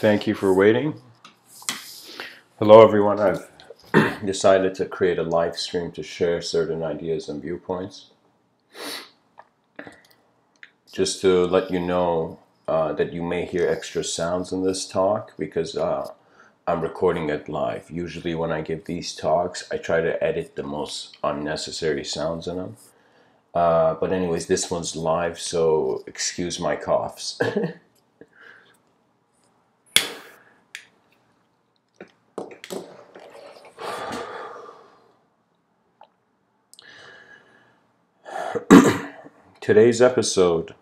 Thank you for waiting. Hello everyone, I've decided to create a live stream to share certain ideas and viewpoints. Just to let you know that you may hear extra sounds in this talk because I'm recording it live. Usually when I give these talks, I try to edit the most unnecessary sounds in them. But anyways, this one's live, so excuse my coughs. Today's episode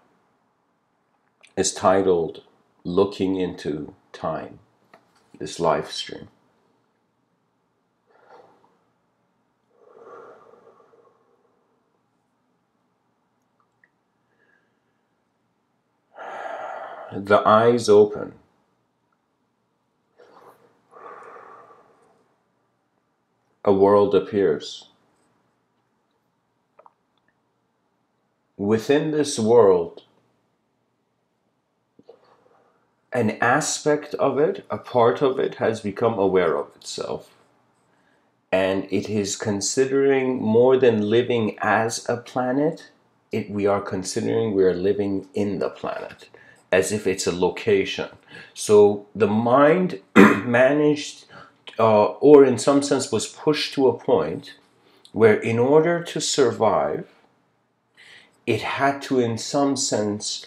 is titled Looking into Time, this live stream. The eyes open. A world appears. Within this world, an aspect of it, a part of it, has become aware of itself. And it is considering more than living as a planet, we are considering we are living in the planet, as if it's a location. So the mind managed, or in some sense was pushed to a point where in order to survive, it had to, in some sense,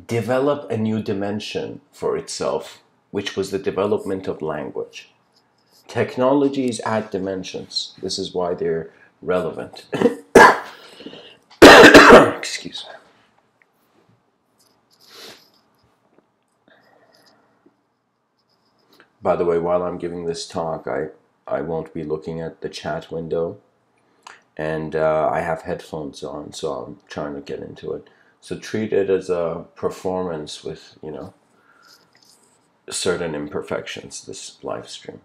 develop a new dimension for itself, which was the development of language. Technologies add dimensions. This is why they're relevant. Excuse me. By the way, while I'm giving this talk, I won't be looking at the chat window. And I have headphones on, so I'm trying to get into it. So treat it as a performance with, certain imperfections, this live stream.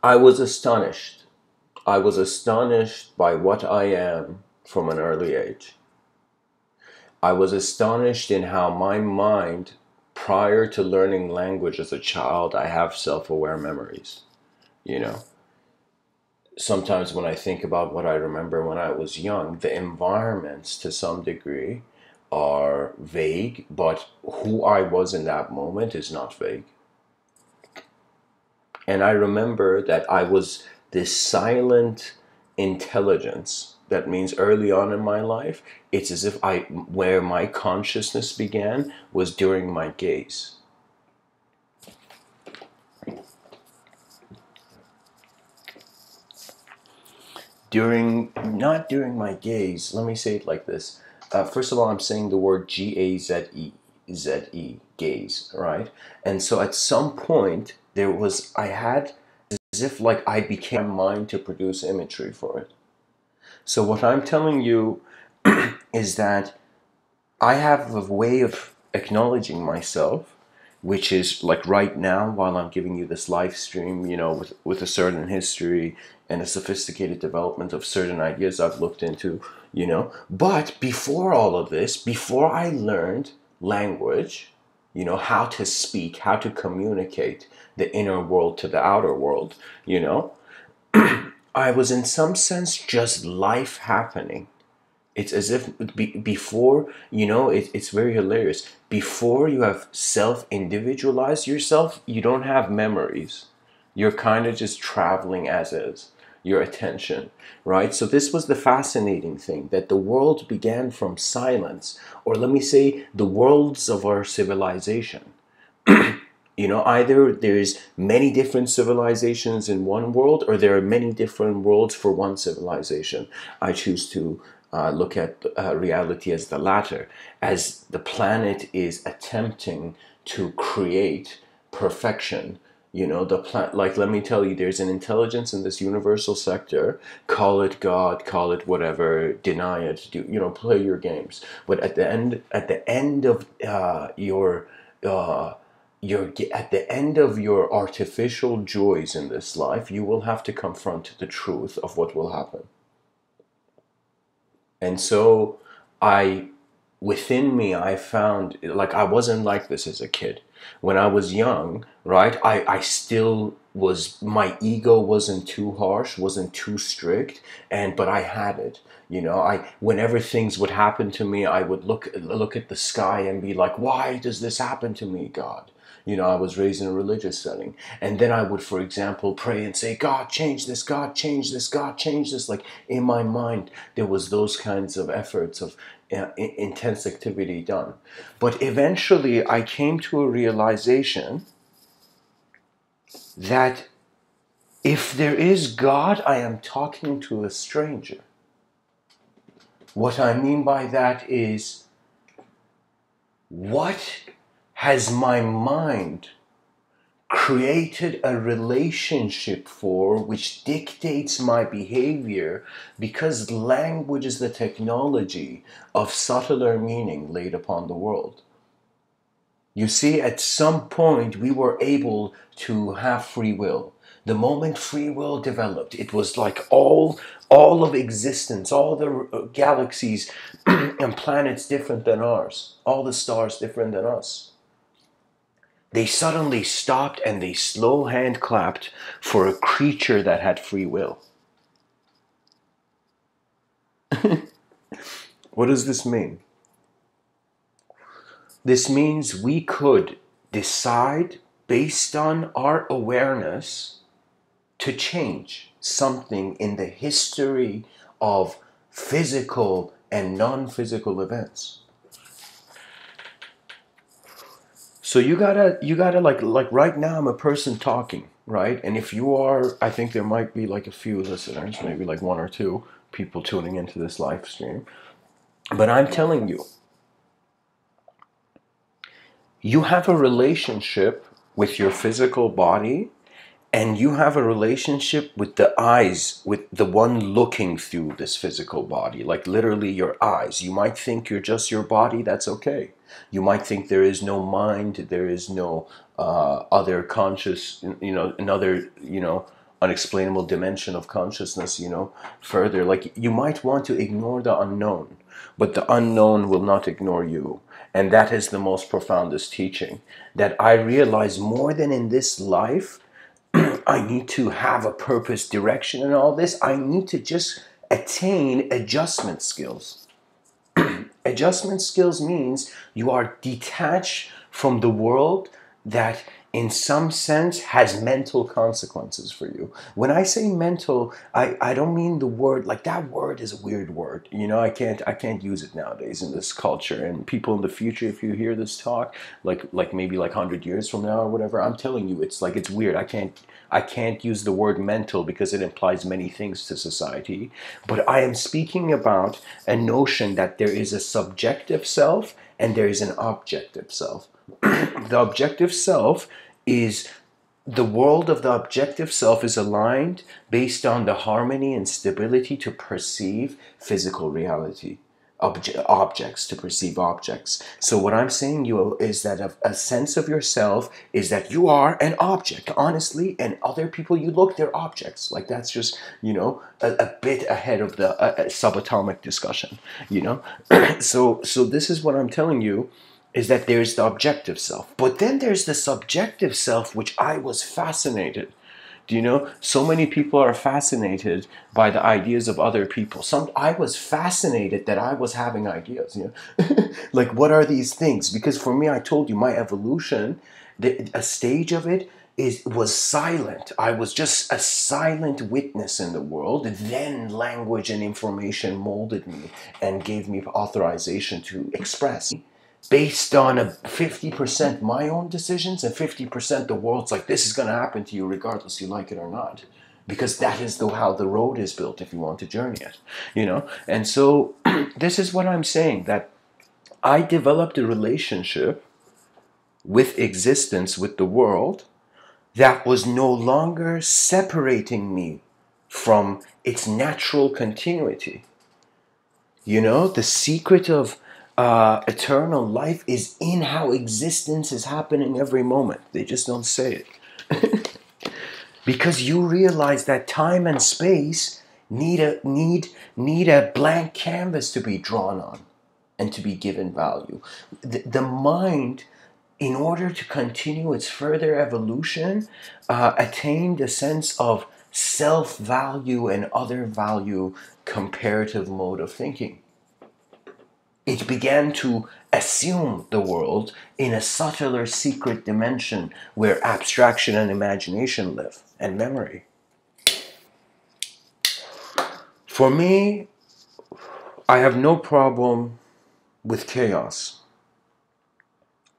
I was astonished. I was astonished by what I am from an early age. I was astonished in how my mind, prior to learning language as a child, I have self-aware memories. Sometimes when I think about what I remember when I was young, the environments to some degree are vague, but who I was in that moment is not vague. And I remember that I was this silent intelligence. That means early on in my life, it's as if where my consciousness began was during my gaze. Not during my gaze, let me say it like this. First of all, I'm saying the word G-A-Z-E, Z-E, gaze, right? And so at some point, I had as if like I became mind to produce imagery for it. So what I'm telling you is that I have a way of acknowledging myself, which is like right now while I'm giving you this live stream, with a certain history and a sophisticated development of certain ideas I've looked into, But before all of this, before I learned language, how to speak, how to communicate the inner world to the outer world, I was in some sense just life happening. It's as if before, it's very hilarious. Before you have self-individualized yourself, you don't have memories. You're kind of just traveling as is, your attention, right? So this was the fascinating thing, that the world began from silence, or let me say, the worlds of our civilization. Either there's many different civilizations in one world, or there are many different worlds for one civilization. I choose to look at reality as the latter, as the planet is attempting to create perfection. Let me tell you, there's an intelligence in this universal sector. Call it God, call it whatever, deny it, play your games. But at the end of your at the end of your artificial joys in this life, you will have to confront the truth of what will happen. And so I within me, I found, like, I wasn't like this as a kid. When I was young, right, I still was, my ego wasn't too harsh, wasn't too strict, but I had it. Whenever things would happen to me, I would look at the sky and be like, why does this happen to me, God? I was raised in a religious setting. And then I would, for example, pray and say, God, change this, God, change this, God, change this. Like, in my mind, there was those kinds of efforts of intense activity done. But eventually I came to a realization that if there is God, I am talking to a stranger. What I mean by that is, what has my mind created a relationship for which dictates my behavior, because language is the technology of subtler meaning laid upon the world. You see, at some point we were able to have free will. The moment free will developed, it was like all of existence, all the galaxies and planets different than ours, all the stars different than us. They suddenly stopped and they slow hand clapped for a creature that had free will. What does this mean? This means we could decide based on our awareness to change something in the history of physical and non-physical events. So you gotta like right now I'm a person talking, right? And if you are, I think there might be like a few listeners, maybe like one or two people tuning into this live stream. But I'm telling you, you have a relationship with your physical body, and you have a relationship with the eyes, with the one looking through this physical body, like literally your eyes. You might think you're just your body, that's okay. You might think there is no mind, there is no other conscious, another, unexplainable dimension of consciousness, further. Like, you might want to ignore the unknown, but the unknown will not ignore you. And that is the most profoundest teaching that I realize more than in this life. I need to have a purpose, direction, and all this. I need to just attain adjustment skills. Adjustment skills means you are detached from the world that in some sense has mental consequences for you. When I say mental, I don't mean the word, like that word is a weird word. I can't use it nowadays in this culture. And people in the future, if you hear this talk, like maybe like 100 years from now or whatever, I'm telling you, it's weird. I can't use the word mental because it implies many things to society. But I am speaking about a notion that there is a subjective self and there is an objective self. The objective self is the world of the objective self is aligned based on the harmony and stability to perceive physical reality. Objects, to perceive objects. So what I'm saying you is that a sense of yourself is that you are an object, honestly, and other people you look, they're objects. Like, that's just, a bit ahead of the subatomic discussion, So this is what I'm telling you, is that there's the objective self. But then there's the subjective self, which I was fascinated. So many people are fascinated by the ideas of other people. I was fascinated that I was having ideas, like, what are these things? Because for me, I told you, my evolution, a stage of it was silent. I was just a silent witness in the world. Then language and information molded me and gave me authorization to express. Based on a 50% my own decisions and 50% the world's like, this is going to happen to you regardless you like it or not, because that is how the road is built if you want to journey it, And so this is what I'm saying, that I developed a relationship with existence, with the world, that was no longer separating me from its natural continuity. The secret of eternal life is in how existence is happening every moment. They just don't say it. Because you realize that time and space need a blank canvas to be drawn on and to be given value. The mind, in order to continue its further evolution, attained a sense of self-value and other value comparative mode of thinking. It began to assume the world in a subtler secret dimension where abstraction and imagination live, and memory. For me, I have no problem with chaos.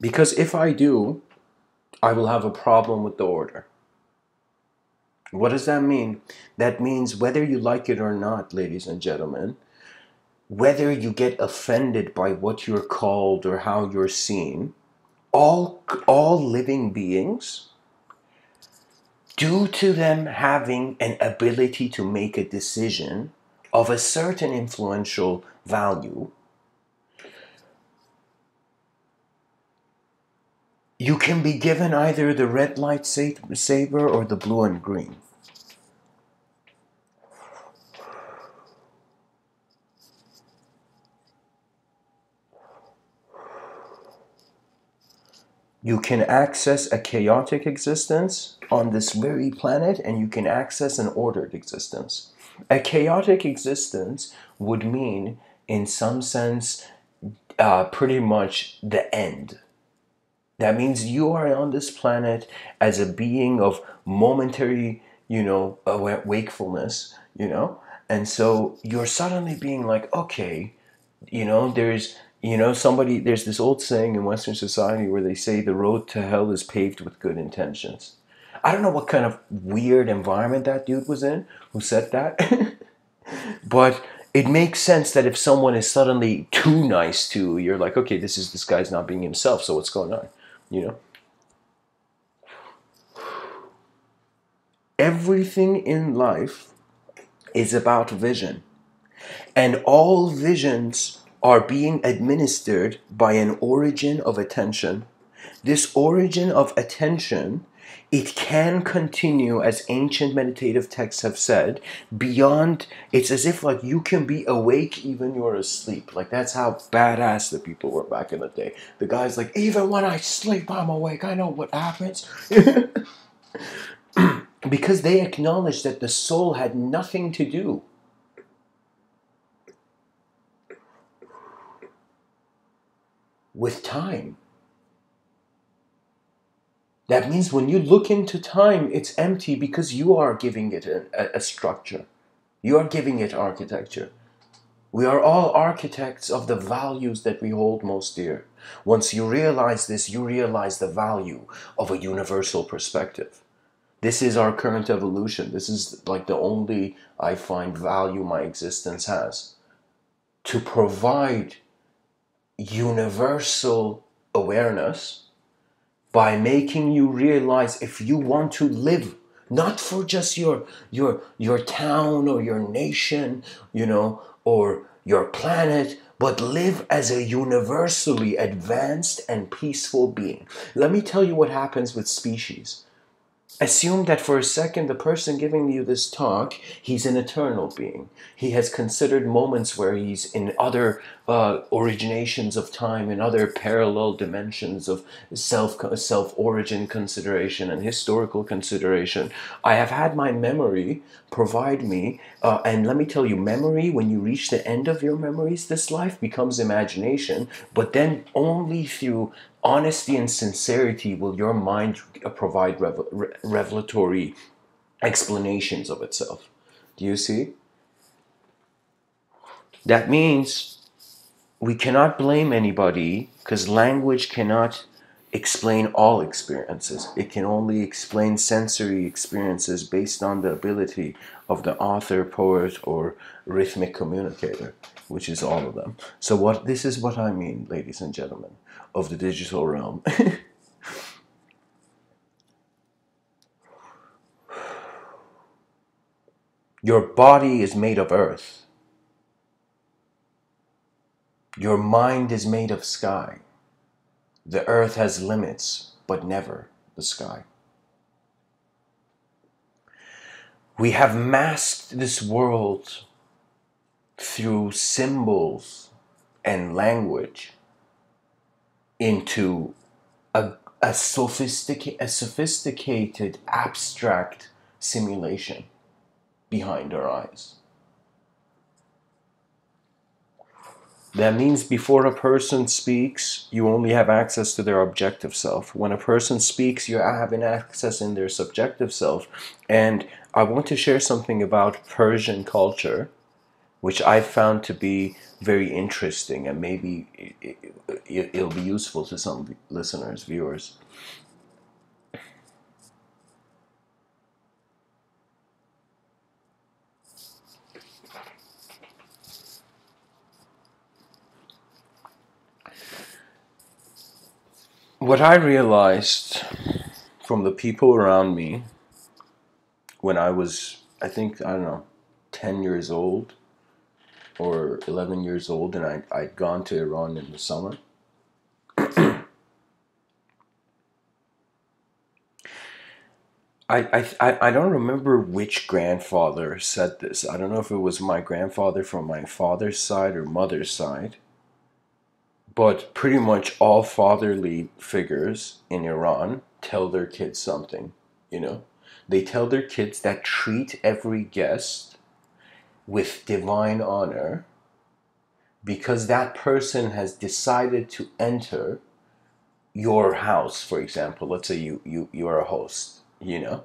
Because if I do, I will have a problem with the order. What does that mean? That means whether you like it or not, ladies and gentlemen, whether you get offended by what you're called or how you're seen, all living beings, due to them having an ability to make a decision of a certain influential value, you can be given either the red lightsaber or the blue and green. You can access a chaotic existence on this very planet, and you can access an ordered existence. A chaotic existence would mean, in some sense, pretty much the end. That means you are on this planet as a being of momentary, wakefulness, and so you're suddenly being like, okay, there's there's this old saying in Western society where they say the road to hell is paved with good intentions. I don't know what kind of weird environment that dude was in who said that, but it makes sense that if someone is suddenly too nice to, you're like, okay, this guy's not being himself, so what's going on, Everything in life is about vision. And all visions are being administered by an origin of attention. This origin of attention, it can continue, as ancient meditative texts have said, beyond. It's as if like you can be awake even you're asleep. Like that's how badass the people were back in the day. The guy's like, even when I sleep, I'm awake. I know what happens. Because they acknowledged that the soul had nothing to do with time. That means when you look into time, it's empty because you are giving it a structure. You are giving it architecture. We are all architects of the values that we hold most dear. Once you realize this, you realize the value of a universal perspective. This is our current evolution. This is like the only, I find, value my existence has. To provide universal awareness by making you realize if you want to live not for just your town or your nation, or your planet, but live as a universally advanced and peaceful being. Let me tell you what happens with species. Assume that for a second the person giving you this talk, he's an eternal being. He has considered moments where he's in other originations of time, in other parallel dimensions of self-origin consideration and historical consideration. I have had my memory provide me, and let me tell you, memory, when you reach the end of your memories, this life becomes imagination, but then only through honesty and sincerity will your mind provide revelatory explanations of itself. Do you see? That means we cannot blame anybody because language cannot explain all experiences. It can only explain sensory experiences based on the ability of the author, poet, or rhythmic communicator, which is all of them. So this is what I mean, ladies and gentlemen, of the digital realm. Your body is made of earth. Your mind is made of sky. The earth has limits, but never the sky. We have masked this world through symbols and language into a sophisticated, abstract simulation behind our eyes. That means before a person speaks, you only have access to their objective self. When a person speaks, you have an access in their subjective self. And I want to share something about Persian culture, which I found to be very interesting, and maybe it'll be useful to some listeners, viewers. What I realized from the people around me when I was, I don't know, 10 years old or 11 years old, and I'd gone to Iran in the summer. I don't remember which grandfather said this. I don't know if it was my grandfather from my father's side or mother's side, but pretty much all fatherly figures in Iran tell their kids something, you know? They tell their kids that treat every guest with divine honor because that person has decided to enter your house, for example. Let's say you're a host, you know?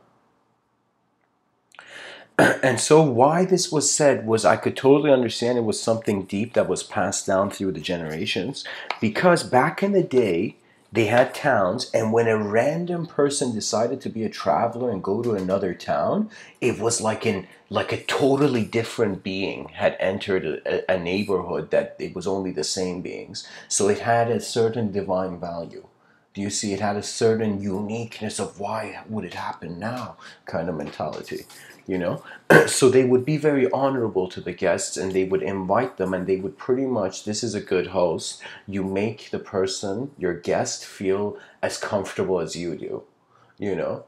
And so why this was said was I could totally understand it was something deep that was passed down through the generations, because back in the day they had towns, and when a random person decided to be a traveler and go to another town, it was like a totally different being had entered a neighborhood, that it was only the same beings. So it had a certain divine value. Do you see? It had a certain uniqueness of why would it happen now kind of mentality, you know? So they would be very honorable to the guests, and they would invite them, and they would pretty much, this is a good host, you make the person, your guest, feel as comfortable as you do, you know?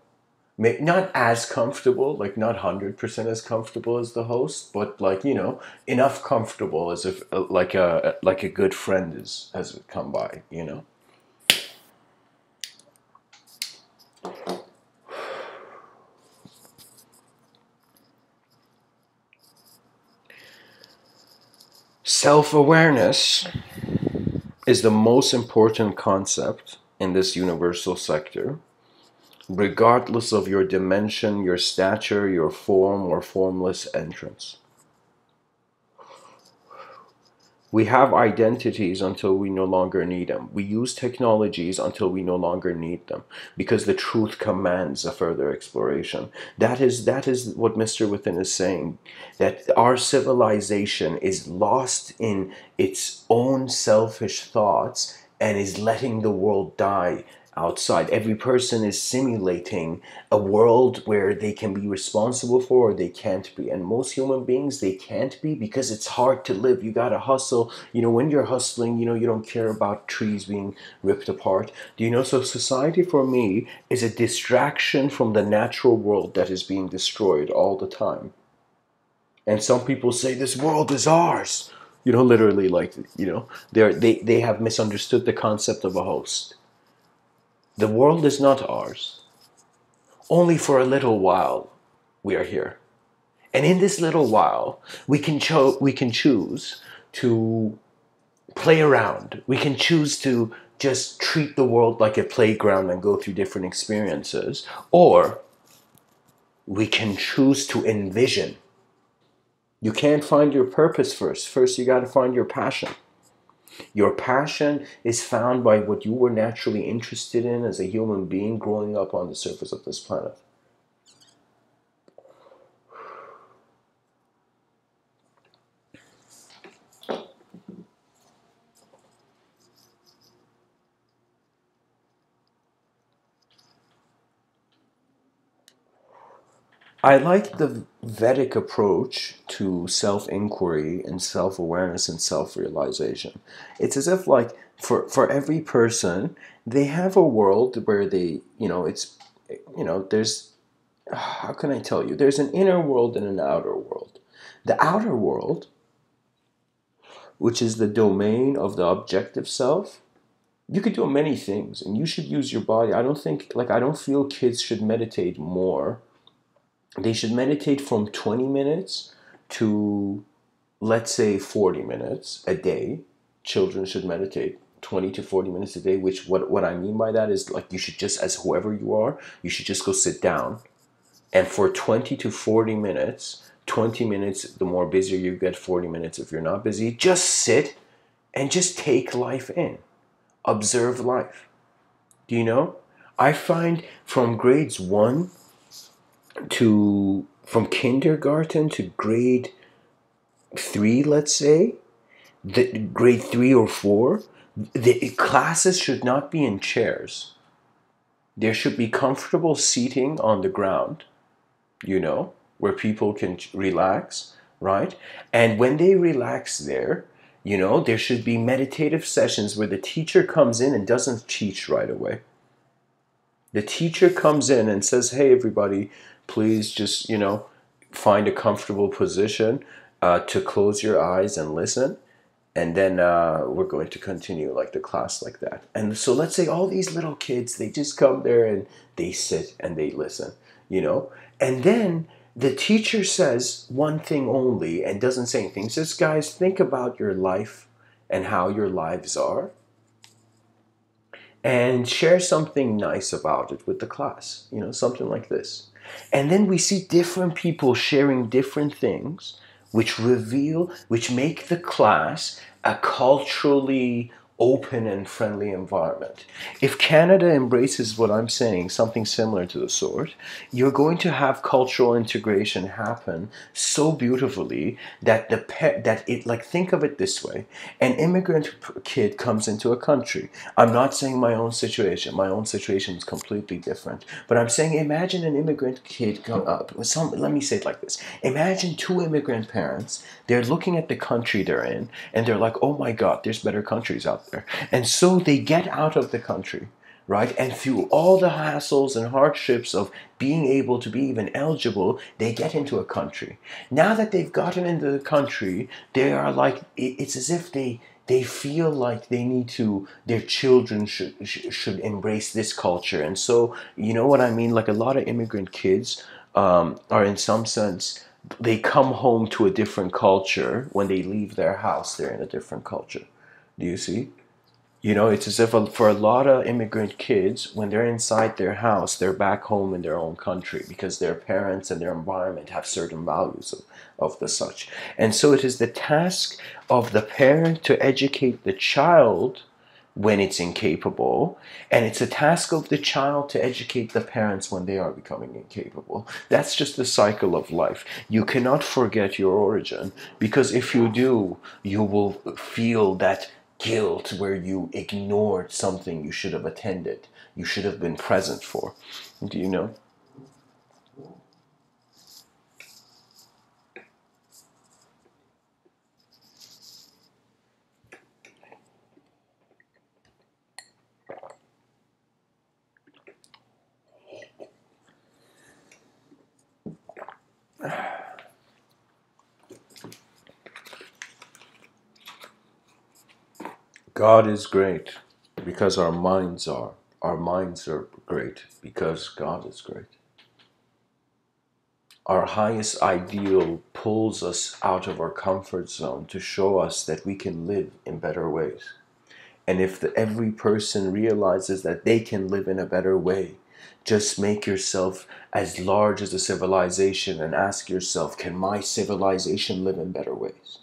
Not as comfortable, like not 100% as comfortable as the host, but like, you know, enough comfortable as if like a good friend is has come by, you know? Self-awareness is the most important concept in this universal sector, regardless of your dimension, your stature, your form or formless entrance. We have identities until we no longer need them. We use technologies until we no longer need them, because the truth commands a further exploration. That is what Mr. Within is saying, that our civilization is lost in its own selfish thoughts and is letting the world die outside. Every person is simulating a world where they can be responsible for, or they can't be. And most human beings, they can't be, because it's hard to live. You gotta hustle. You know, when you're hustling, you know, you don't care about trees being ripped apart. Do you know? So society for me is a distraction from the natural world that is being destroyed all the time. And some people say this world is ours. You know, literally, like, you know, they have misunderstood the concept of a host. The world is not ours. Only for a little while we are here. And in this little while, we can choose to play around. We can choose to just treat the world like a playground and go through different experiences. Or we can choose to envision. You can't find your purpose first. First, you got to find your passion. Your passion is found by what you were naturally interested in as a human being growing up on the surface of this planet. I like the Vedic approach to self-inquiry and self-awareness and self-realization. It's as if like for every person, they have a world where they, it's, there's, how can I tell you? There's an inner world and an outer world. The outer world, which is the domain of the objective self, you could do many things and you should use your body. I don't feel kids should meditate more. They should meditate from 20 minutes to, let's say, 40 minutes a day. Children should meditate 20 to 40 minutes a day, which what I mean by that is like you should just, as whoever you are, you should just go sit down. And for 20 to 40 minutes, 20 minutes, the more busier you get, 40 minutes if you're not busy, just sit and just take life in. Observe life. Do you know? I find from grades 1 to, from kindergarten to grade 3, let's say, the grade 3 or 4, the classes should not be in chairs. There should be comfortable seating on the ground, where people can relax, right? And when they relax there, there should be meditative sessions where the teacher comes in and doesn't teach right away. The teacher comes in and says, hey, everybody, please just, find a comfortable position to close your eyes and listen. And then we're going to continue like the class like that. And so let's say all these little kids, they just come there and they sit and they listen, And then the teacher says one thing only and doesn't say anything. He says, guys, think about your life and how your lives are. And share something nice about it with the class, something like this. And then we see different people sharing different things, which make the class a culturally open and friendly environment. If Canada embraces what I'm saying, something similar to the sort, you're going to have cultural integration happen so beautifully that think of it this way. An immigrant kid comes into a country. I'm not saying my own situation. My own situation is completely different. But I'm saying imagine an immigrant kid come up. Let me say it like this. Imagine two immigrant parents. They're looking at the country they're in and they're like, oh my God, there's better countries out there. And so they get out of the country, right? And through all the hassles and hardships of being able to be even eligible, they get into a country. Now that they've gotten into the country, they are like, it's as if they feel like they need to, their children should embrace this culture. And so, you know what I mean? Like a lot of immigrant kids are in some sense, they come home to a different culture. When they leave their house, they're in a different culture. Do you see? It's as if for a lot of immigrant kids, when they're inside their house, they're back home in their own country because their parents and their environment have certain values of the such. And so it is the task of the parent to educate the child when it's incapable, and it's a task of the child to educate the parents when they are becoming incapable. That's just the cycle of life. You cannot forget your origin, because if you do, you will feel that guilt where you ignored something you should have attended, you should have been present for. Do you know? God is great because our minds are. Our minds are great because God is great. Our highest ideal pulls us out of our comfort zone to show us that we can live in better ways. And if every person realizes that they can live in a better way, just make yourself as large as a civilization and ask yourself, can my civilization live in better ways?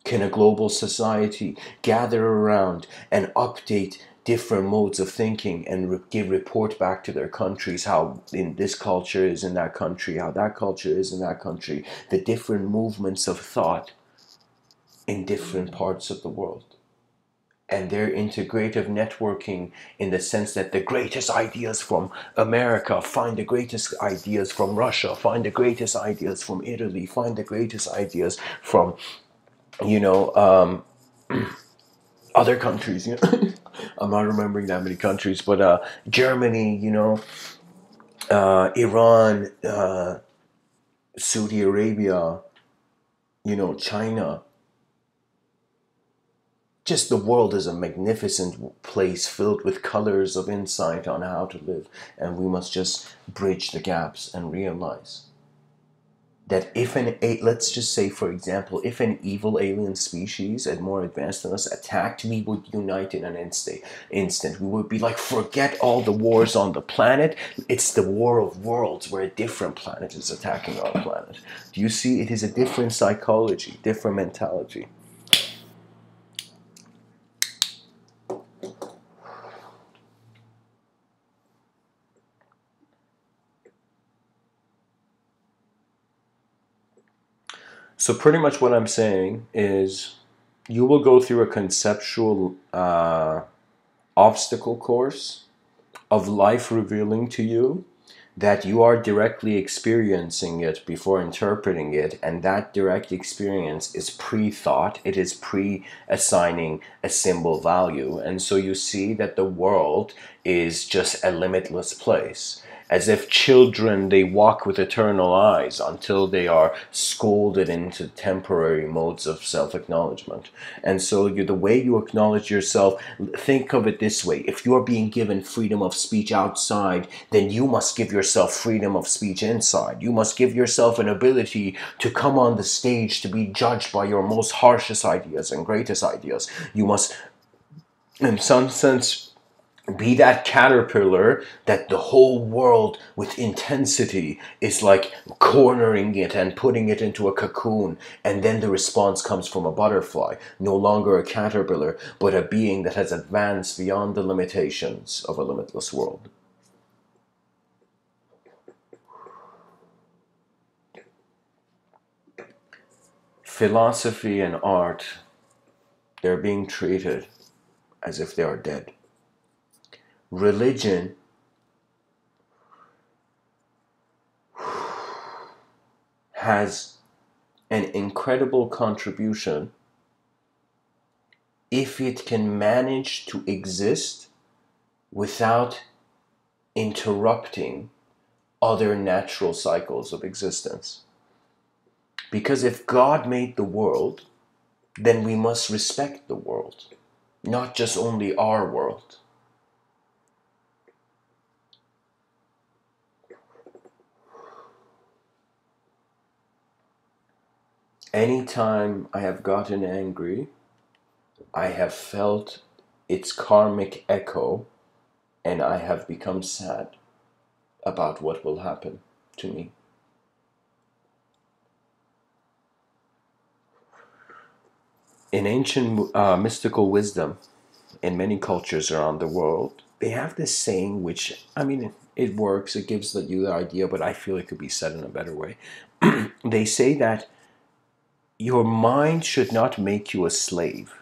Can a global society gather around and update different modes of thinking and report back to their countries how in this culture is in that country, how that culture is in that country, the different movements of thought in different parts of the world? and their integrative networking, in the sense that the greatest ideas from America find the greatest ideas from Russia, find the greatest ideas from Italy, find the greatest ideas from, you know, other countries. You know, I'm not remembering that many countries, but Germany, you know, Iran, Saudi Arabia, you know, China. Just the world is a magnificent place filled with colors of insight on how to live, and we must just bridge the gaps and realize that if let's just say, for example, if an evil alien species and more advanced than us attacked, we would unite in an instant. We would be like, forget all the wars on the planet. It's the war of worlds where a different planet is attacking our planet. Do you see? It is a different psychology, different mentality. So pretty much what I'm saying is, you will go through a conceptual obstacle course of life revealing to you that you are directly experiencing it before interpreting it, and that direct experience is pre-thought, it is pre-assigning a symbol value, and so you see that the world is just a limitless place. As if children, they walk with eternal eyes until they are scolded into temporary modes of self-acknowledgement. And so the way you acknowledge yourself, think of it this way: if you are being given freedom of speech outside, then you must give yourself freedom of speech inside. You must give yourself an ability to come on the stage to be judged by your most harshest ideas and greatest ideas. You must, in some sense, be that caterpillar that the whole world with intensity is like cornering it and putting it into a cocoon, and then the response comes from a butterfly, no longer a caterpillar, but a being that has advanced beyond the limitations of a limitless world. Philosophy and art, they're being treated as if they are dead. Religion has an incredible contribution if it can manage to exist without interrupting other natural cycles of existence. Because if God made the world, then we must respect the world, not just only our world. Anytime I have gotten angry, I have felt its karmic echo, and I have become sad about what will happen to me. In ancient mystical wisdom, in many cultures around the world, they have this saying, which, I mean, it works, it gives you the idea, but I feel it could be said in a better way. They say that your mind should not make you a slave.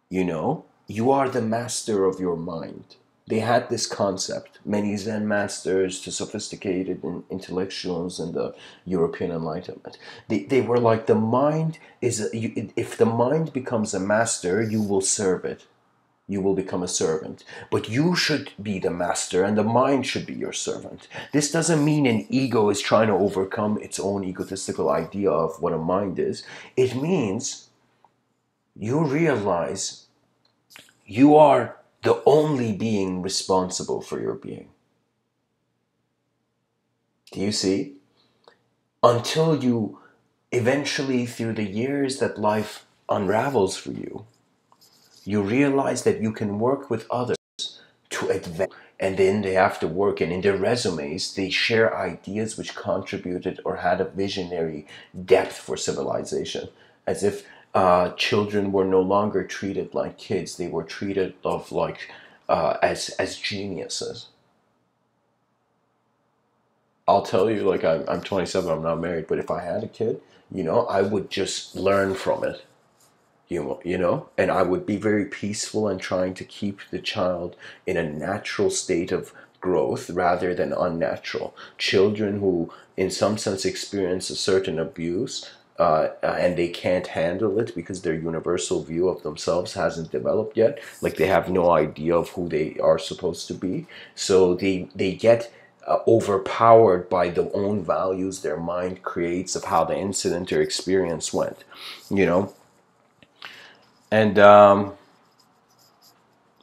You know, you are the master of your mind. They had this concept, many Zen masters to sophisticated intellectuals in the European Enlightenment. They were like, the mind is, if the mind becomes a master, you will serve it. You will become a servant. But you should be the master, and the mind should be your servant. This doesn't mean an ego is trying to overcome its own egotistical idea of what a mind is. It means you realize you are the only being responsible for your being. Do you see? Until you eventually, through the years that life unravels for you, you realize that you can work with others to advance, and then they have to work, and in their resumes they share ideas which contributed or had a visionary depth for civilization, as if children were no longer treated like kids, they were treated of like as geniuses. I'll tell you, like, I'm 27, I'm not married, but if I had a kid, you know, I would just learn from it. you know, and I would be very peaceful and trying to keep the child in a natural state of growth rather than unnatural. Children who in some sense experience a certain abuse, and they can't handle it because their universal view of themselves hasn't developed yet, like they have no idea of who they are supposed to be, so they get overpowered by the own values their mind creates of how the incident or experience went, you know. And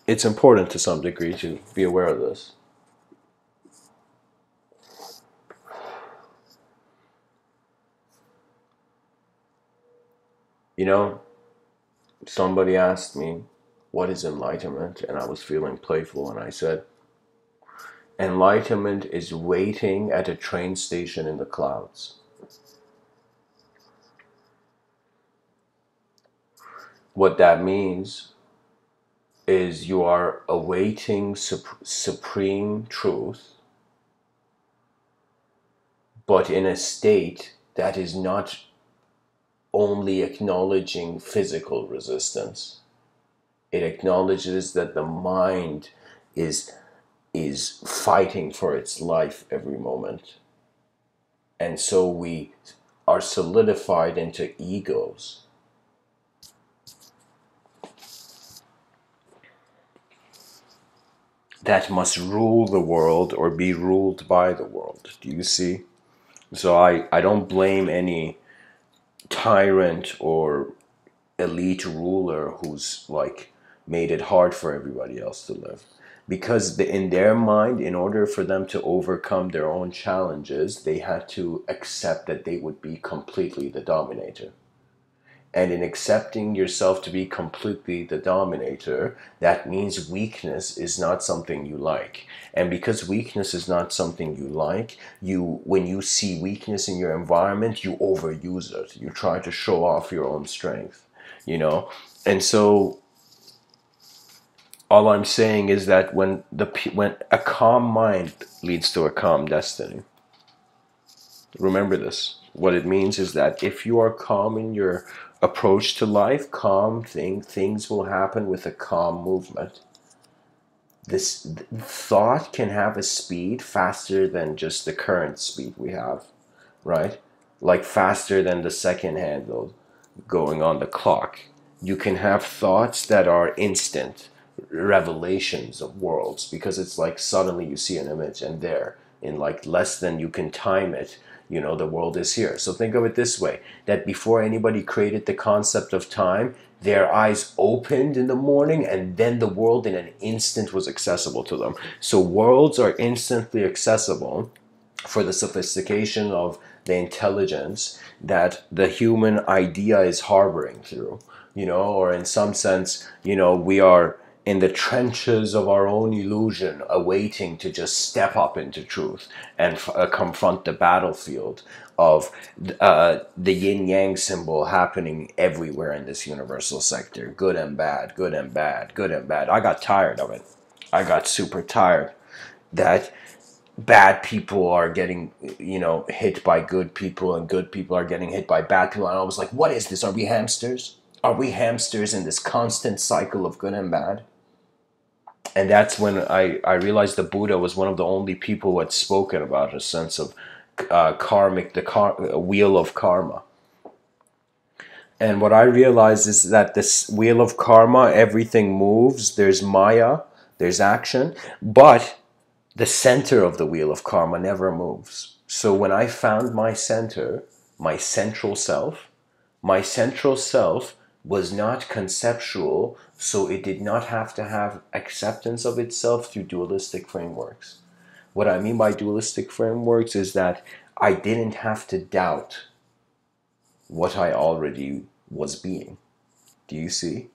it's important to some degree to be aware of this. You know, somebody asked me, what is enlightenment? And I was feeling playful, and I said, enlightenment is waiting at a train station in the clouds. What that means is you are awaiting supreme truth, but in a state that is not only acknowledging physical resistance. It acknowledges that the mind is fighting for its life every moment. And so we are solidified into egos that must rule the world or be ruled by the world. Do you see? So I don't blame any tyrant or elite ruler who's like made it hard for everybody else to live, because in their mind, in order for them to overcome their own challenges, they had to accept that they would be completely the dominator. And in accepting yourself to be completely the dominator, that means weakness is not something you like. And because weakness is not something you like, when you see weakness in your environment, you overuse it. You try to show off your own strength, you know? And so all I'm saying is that when a calm mind leads to a calm destiny. Remember this. What it means is that if you are calm in your approach to life, things will happen with a calm movement. This thought can have a speed faster than just the current speed we have, right? Like faster than the second handle going on the clock. You can have thoughts that are instant revelations of worlds, because it's like suddenly you see an image and there, in like less than you can time it, you know, the world is here. So think of it this way, that before anybody created the concept of time, their eyes opened in the morning and then the world in an instant was accessible to them. So worlds are instantly accessible for the sophistication of the intelligence that the human idea is harboring through, you know, or in some sense, you know, we are in the trenches of our own illusion, awaiting to just step up into truth and confront the battlefield of the yin yang symbol happening everywhere in this universal sector. Good and bad, good and bad, good and bad. I got tired of it. I got super tired that bad people are getting, you know, hit by good people and good people are getting hit by bad people. And I was like, what is this? Are we hamsters? Are we hamsters in this constant cycle of good and bad? And that's when I realized the Buddha was one of the only people who had spoken about a sense of wheel of karma. And what I realized is that this wheel of karma, everything moves. There's Maya, there's action, but the center of the wheel of karma never moves. So when I found my center, my central self was not conceptual, so it did not have to have acceptance of itself through dualistic frameworks. What I mean by dualistic frameworks is that I didn't have to doubt what I already was being. Do you see?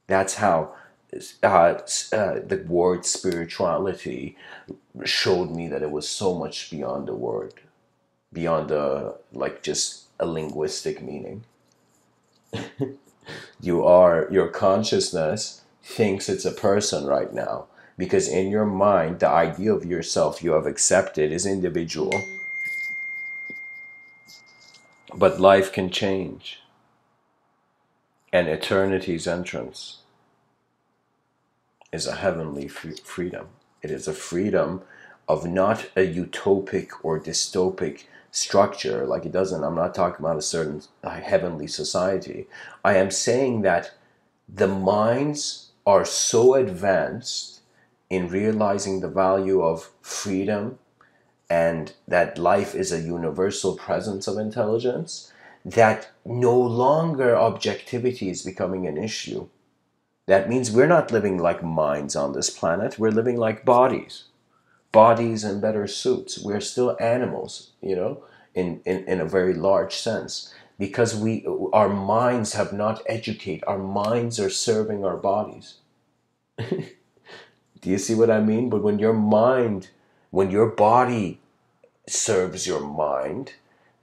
That's how the word spirituality showed me that it was so much beyond the word, beyond like just a linguistic meaning. Your consciousness thinks it's a person right now, because in your mind, the idea of yourself you have accepted is individual. But life can change. And eternity's entrance is a heavenly freedom. It is a freedom of not a utopic or dystopic structure. Like it doesn't, I'm not talking about a certain heavenly society. I am saying that the minds are so advanced in realizing the value of freedom and that life is a universal presence of intelligence, that no longer objectivity is becoming an issue. That means we're not living like minds on this planet, we're living like bodies. Bodies in better suits. We're still animals, you know, in a very large sense. Because our minds have not educated, our minds are serving our bodies. Do you see what I mean? But when your body serves your mind,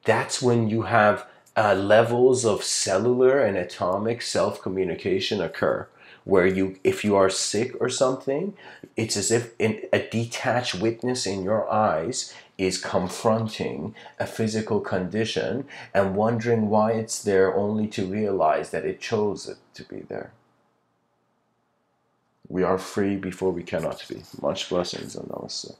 that's when you have levels of cellular and atomic self-communication occur, where if you are sick or something, it's as if a detached witness in your eyes is confronting a physical condition and wondering why it's there, only to realize that it chose it to be there. We are free before we cannot be. Much blessings and namaste.